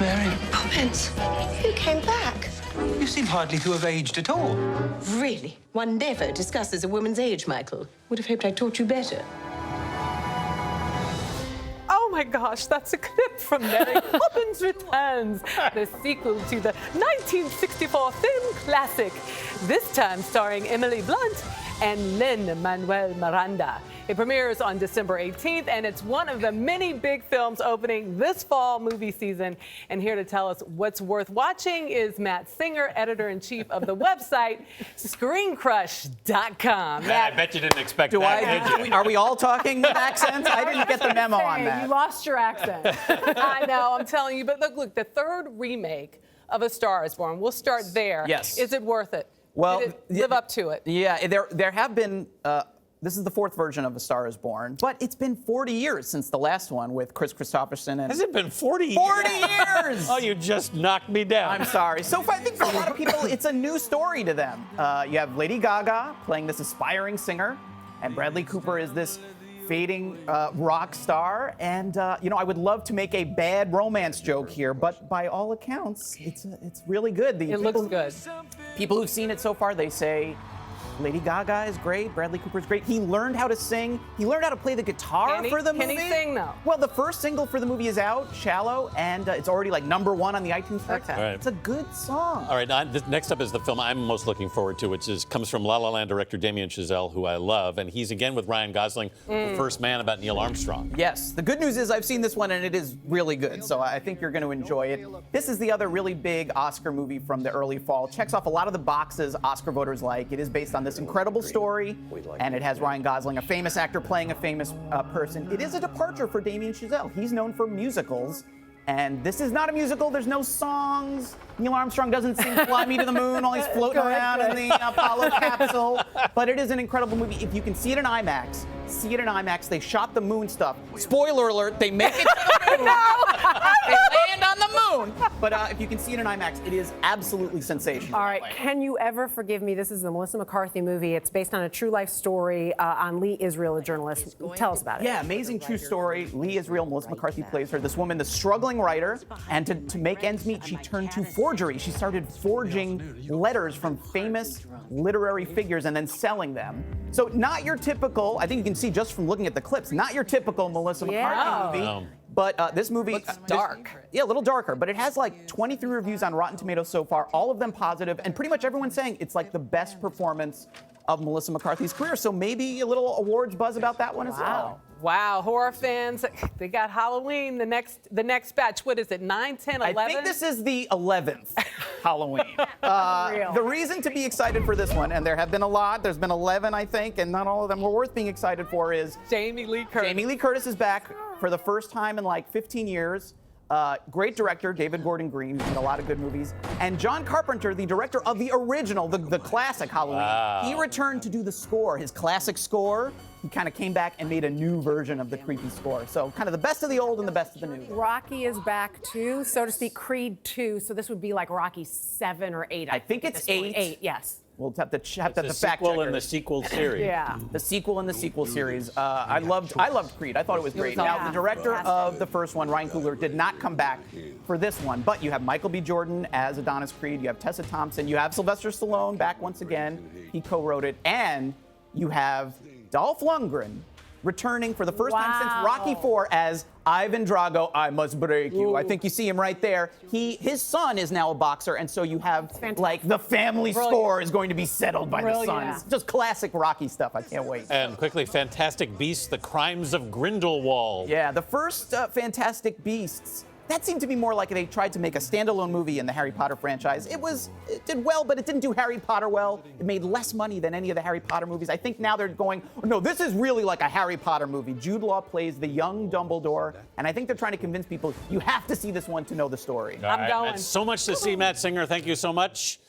Mary. Poppins, you came back. You seem hardly to have aged at all. Really? One never discusses a woman's age, Michael. Would have hoped I taught you better. Oh my gosh, that's a clip from Mary Poppins Returns, the sequel to the 1964 film classic, this time starring Emily Blunt and Lin-Manuel Miranda. It premieres on December 18th, and it's one of the many big films opening this fall movie season. And here to tell us what's worth watching is Matt Singer, editor-in-chief of the website ScreenCrush.com. I bet you didn't expect that, did you? Are we all talking with accents? I didn't get the memo on that. You lost your accent. I know, I'm telling you. But look, the third remake of A Star is Born. We'll start there. Yes. Is it worth it? Well, did it live up to it? Yeah, there have been. This is the fourth version of A Star is Born, but it's been 40 years since the last one with Chris Christopherson. And Has it been 40 years? 40 years! Oh, you just knocked me down. I'm sorry. So I think for a lot of people, it's a new story to them. You have Lady Gaga playing this aspiring singer, and Bradley Cooper is this fading rock star. And I would love to make a bad romance joke here, but by all accounts, it's really good. It looks good. People who've seen it so far, they say Lady Gaga is great. Bradley Cooper's great. He learned how to sing. He learned how to play the guitar for the movie. Can he sing, though? Well, the first single for the movie is out, Shallow, and it's already like #1 on the iTunes charts. Okay. Right. It's a good song. All right, next up is the film I'm most looking forward to, which comes from La La Land director Damien Chazelle, who I love, and he's again with Ryan Gosling, The First Man, about Neil Armstrong. Yes. The good news is I've seen this one, and it is really good, so I think you're going to enjoy it. This is the other really big Oscar movie from the early fall. Checks off a lot of the boxes Oscar voters like. It is based on this incredible story, and it has Ryan Gosling, a famous actor playing a famous person. It is a departure for Damien Chazelle. He's known for musicals, and this is not a musical. There's no songs. Neil Armstrong doesn't sing Fly Me to the Moon while he's floating around in the Apollo capsule, but it is an incredible movie. If you can see it in IMAX, see it in IMAX. They shot the moon stuff. Spoiler alert, they make it to the moon. They land on the moon. But if you can see it in IMAX, it is absolutely sensational. All right, Can You Ever Forgive Me? This is the Melissa McCarthy movie. It's based on a true life story on Lee Israel, a journalist. Tell us about it. Yeah, amazing true story. Lee Israel, Melissa McCarthy plays her. This woman, the struggling writer, and to make ends meet, she turned to forgery. She started forging letters from famous literary figures and then selling them. So not your typical, I think you can see just from looking at the clips, not your typical Melissa McCarthy movie. No. But this movie Looks dark. Yeah, a little darker, but it has like 23 reviews on Rotten Tomatoes so far, all of them positive, and pretty much everyone's saying it's like the best performance of Melissa McCarthy's career. So maybe a little awards buzz about that one as well. Wow, horror fans, they got Halloween, the next batch. What is it, 9, 10, 11? I think this is the 11th Halloween. The reason to be excited for this one, and there have been a lot, there's been 11, I think, and not all of them were worth being excited for, is Jamie Lee Curtis. Jamie Lee Curtis is back for the first time in like 15 years. Great director, David Gordon Green, who's made a lot of good movies. And John Carpenter, the director of the original, the classic Halloween, he returned to do the score, his classic score. He kind of came back and made a new version of the creepy score. So kind of the best of the old and the best of the new. Rocky is back too, so to speak, Creed 2. So this would be like Rocky 7 or 8. I think it's 8. 8, yes. We'll have to The fact sequel in checker. the sequel series. Yeah. The sequel in the sequel series. I loved Creed. I thought it was great. Now, the director of the first one, Ryan Coogler, did not come back for this one, but you have Michael B. Jordan as Adonis Creed, you have Tessa Thompson, you have Sylvester Stallone back once again. He co-wrote it, and you have Dolph Lundgren returning for the first time since Rocky IV as Ivan Drago, I must break you. I think you see him right there. His son is now a boxer, and so you have like the family score is going to be settled by the son. It's just classic Rocky stuff. I can't wait. And quickly, Fantastic Beasts: The Crimes of Grindelwald. Yeah, the first Fantastic Beasts, that seemed to be more like they tried to make a standalone movie in the Harry Potter franchise. It did well, but it didn't do Harry Potter well. It made less money than any of the Harry Potter movies. I think now they're going, no, this is really like a Harry Potter movie. Jude Law plays the young Dumbledore, and I think they're trying to convince people, you have to see this one to know the story. I'm going. So much to see, Matt Singer. Thank you so much.